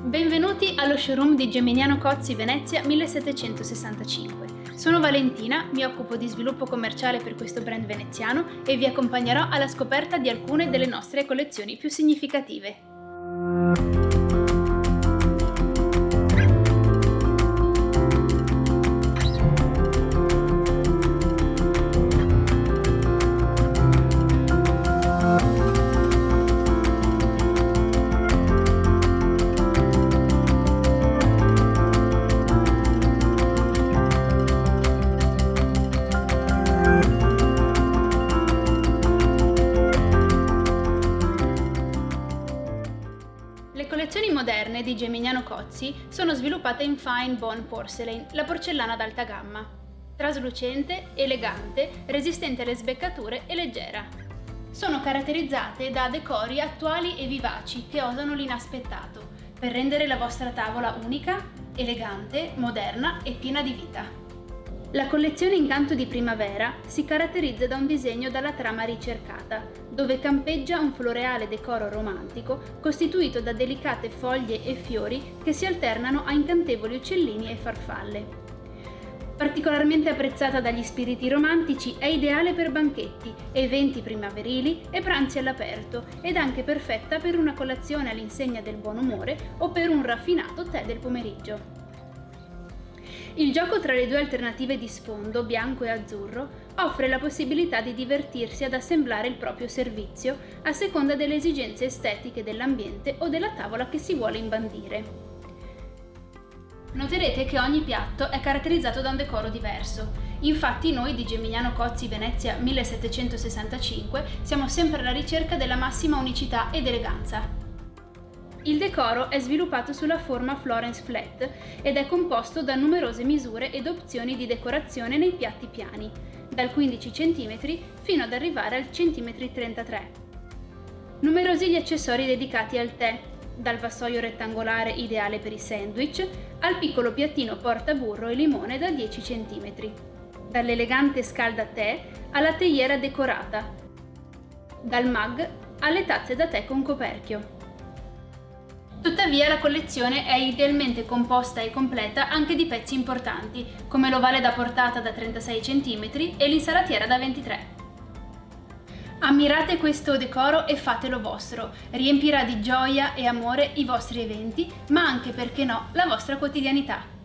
Benvenuti allo showroom di Geminiano Cozzi Venezia 1765. Sono Valentina, mi occupo di sviluppo commerciale per questo brand veneziano e vi accompagnerò alla scoperta di alcune delle nostre collezioni più significative. Le collezioni moderne di Geminiano Cozzi sono sviluppate in Fine Bone Porcelain, la porcellana ad alta gamma. Traslucente, elegante, resistente alle sbeccature e leggera. Sono caratterizzate da decori attuali e vivaci che osano l'inaspettato, per rendere la vostra tavola unica, elegante, moderna e piena di vita. La collezione Incanto di Primavera si caratterizza da un disegno dalla trama ricercata, dove campeggia un floreale decoro romantico costituito da delicate foglie e fiori che si alternano a incantevoli uccellini e farfalle. Particolarmente apprezzata dagli spiriti romantici, è ideale per banchetti, eventi primaverili e pranzi all'aperto ed anche perfetta per una colazione all'insegna del buon umore o per un raffinato tè del pomeriggio. Il gioco tra le due alternative di sfondo, bianco e azzurro, offre la possibilità di divertirsi ad assemblare il proprio servizio a seconda delle esigenze estetiche dell'ambiente o della tavola che si vuole imbandire. Noterete che ogni piatto è caratterizzato da un decoro diverso. Infatti noi di Geminiano Cozzi Venezia 1765 siamo sempre alla ricerca della massima unicità ed eleganza. Il decoro è sviluppato sulla forma Florence Flat ed è composto da numerose misure ed opzioni di decorazione nei piatti piani, dal 15 cm fino ad arrivare al 33 cm. Numerosi gli accessori dedicati al tè, dal vassoio rettangolare ideale per i sandwich al piccolo piattino portaburro e limone da 10 cm, dall'elegante scaldatè alla teiera decorata, dal mug alle tazze da tè con coperchio. Tuttavia la collezione è idealmente composta e completa anche di pezzi importanti, come l'ovale da portata da 36 cm e l'insalatiera da 23. Ammirate questo decoro e fatelo vostro, riempirà di gioia e amore i vostri eventi, ma anche, perché no, la vostra quotidianità.